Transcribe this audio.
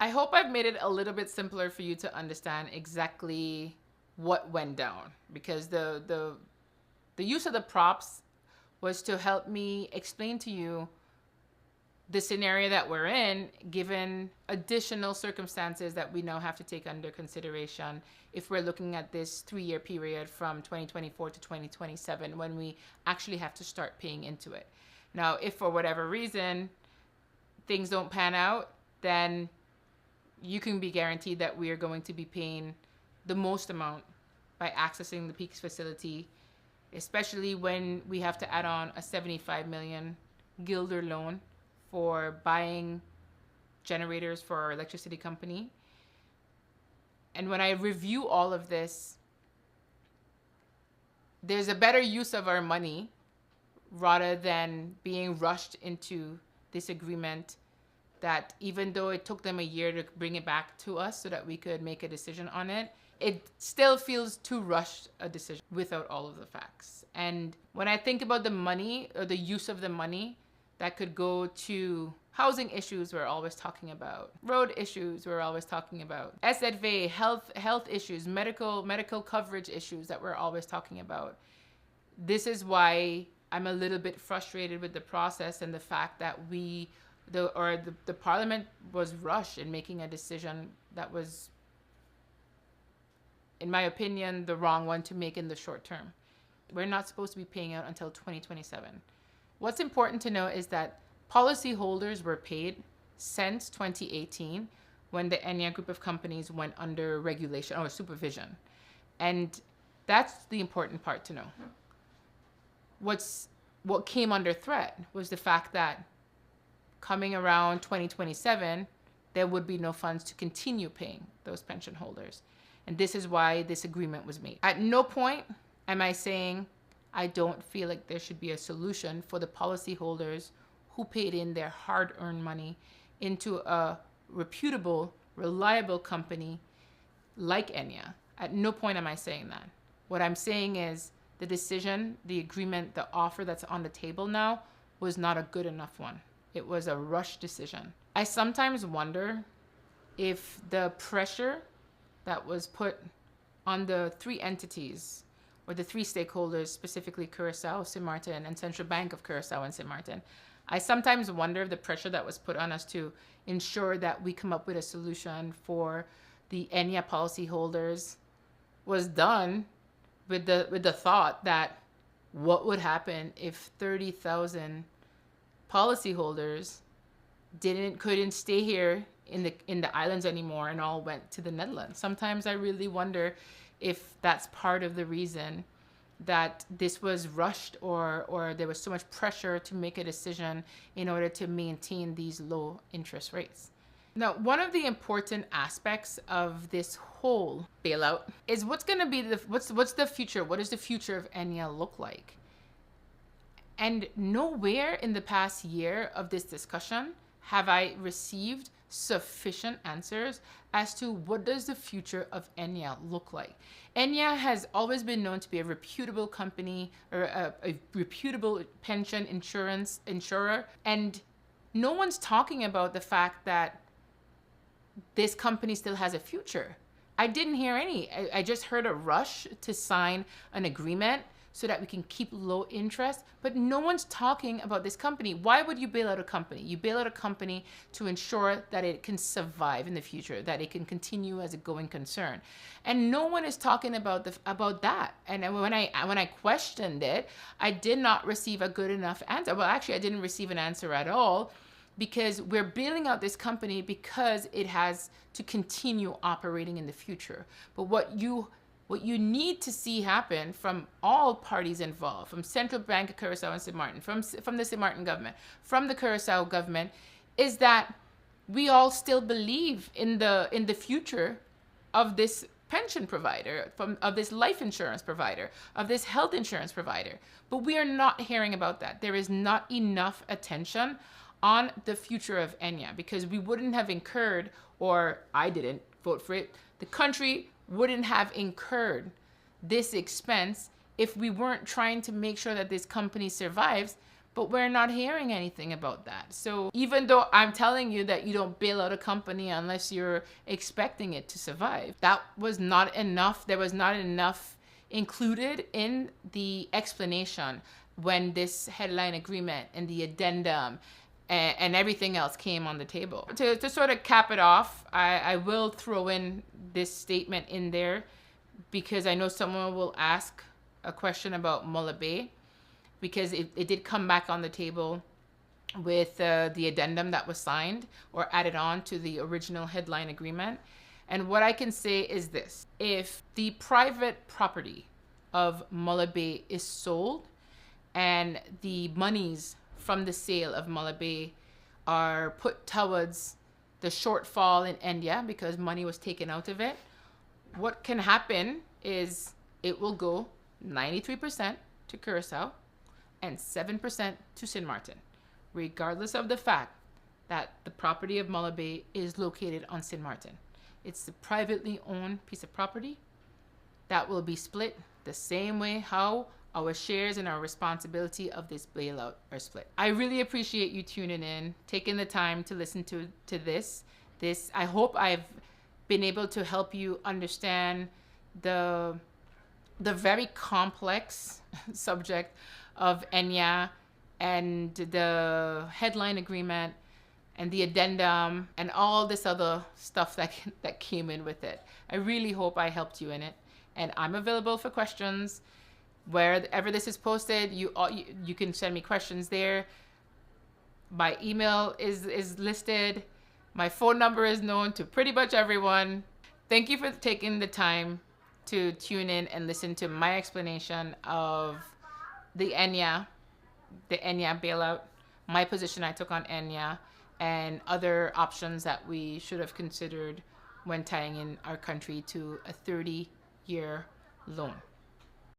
I hope I've made it a little bit simpler for you to understand exactly what went down, because the use of the props was to help me explain to you the scenario that we're in, given additional circumstances that we now have to take under consideration if we're looking at this 3-year period from 2024 to 2027, when we actually have to start paying into it. Now, if for whatever reason things don't pan out, then you can be guaranteed that we are going to be paying the most amount by accessing the Peaks facility, especially when we have to add on a 75 million guilder loan for buying generators for our electricity company. And when I review all of this, there's a better use of our money rather than being rushed into this agreement that, even though it took them a year to bring it back to us so that we could make a decision on it, it still feels too rushed a decision without all of the facts. And when I think about the money, or the use of the money that could go to housing issues we're always talking about, road issues we're always talking about, SZV, health issues, medical coverage issues that we're always talking about. This is why I'm a little bit frustrated with the process and the fact that the parliament was rushed in making a decision that was, in my opinion, the wrong one to make in the short term. We're not supposed to be paying out until 2027. What's important to know is that policyholders were paid since 2018, when the Ennia group of companies went under regulation or supervision. And that's the important part to know. What came under threat was the fact that coming around 2027, there would be no funds to continue paying those pension holders. And this is why this agreement was made. At no point am I saying I don't feel like there should be a solution for the policyholders who paid in their hard-earned money into a reputable, reliable company like Ennia. At no point am I saying that. What I'm saying is the decision, the agreement, the offer that's on the table now was not a good enough one. It was a rushed decision. I sometimes wonder if the pressure that was put on the 3 entities, or the 3 stakeholders, specifically Curaçao, Sint Maarten, and Central Bank of Curaçao and Sint Maarten, I sometimes wonder if the pressure that was put on us to ensure that we come up with a solution for the Ennia policyholders was done with the thought that what would happen if 30,000 policyholders couldn't stay here in the islands anymore and all went to the Netherlands. Sometimes I really wonder if that's part of the reason that this was rushed, or there was so much pressure to make a decision in order to maintain these low interest rates. Now, one of the important aspects of this whole bailout is what's going to be what's the future? What does the future of Ennia look like? And nowhere in the past year of this discussion have I received sufficient answers as to what does the future of Ennia look like. Ennia has always been known to be a reputable company, or a reputable pension insurer, and no one's talking about the fact that this company still has a future. I didn't hear any. I just heard a rush to sign an agreement so that we can keep low interest, but no one's talking about this company. Why would you bail out a company? You bail out a company to ensure that it can survive in the future, that it can continue as a going concern. And no one is talking about that. And when I questioned it, I did not receive a good enough answer. Well, actually, I didn't receive an answer at all, because we're bailing out this company because it has to continue operating in the future. But what you need to see happen from all parties involved, from Central Bank of Curaçao and Sint Maarten, from the Sint Maarten government, from the Curaçao government, is that we all still believe in the future of this pension provider, of this life insurance provider, of this health insurance provider. But we are not hearing about that. There is not enough attention on the future of Ennia, because we wouldn't have incurred, or I didn't vote for it, the country wouldn't have incurred this expense if we weren't trying to make sure that this company survives But we're not hearing anything about that. So even though I'm telling you that you don't bail out a company unless you're expecting it to survive, that was not enough. There was not enough included in the explanation when this headline agreement and the addendum and everything else came on the table. To sort of cap it off, I will throw in this statement in there because I know someone will ask a question about Mullet Bay, because it did come back on the table with the addendum that was signed or added on to the original headline agreement. And what I can say is this: if the private property of Mullet Bay is sold and the monies from the sale of Mullet Bay are put towards the shortfall in Ennia because money was taken out of it, what can happen is it will go 93% to Curacao and 7% to Sint Maarten, regardless of the fact that the property of Mullet Bay is located on Sint Maarten. It's a privately owned piece of property that will be split the same way how our shares and our responsibility of this bailout are split. I really appreciate you tuning in, taking the time to listen to this. I hope I've been able to help you understand the very complex subject of Ennia and the headline agreement and the addendum and all this other stuff that came in with it. I really hope I helped you in it, and I'm available for questions. Wherever this is posted, you can send me questions there. My email is listed. My phone number is known to pretty much everyone. Thank you for taking the time to tune in and listen to my explanation of the Ennia bailout, my position I took on Ennia, and other options that we should have considered when tying in our country to a 30-year loan.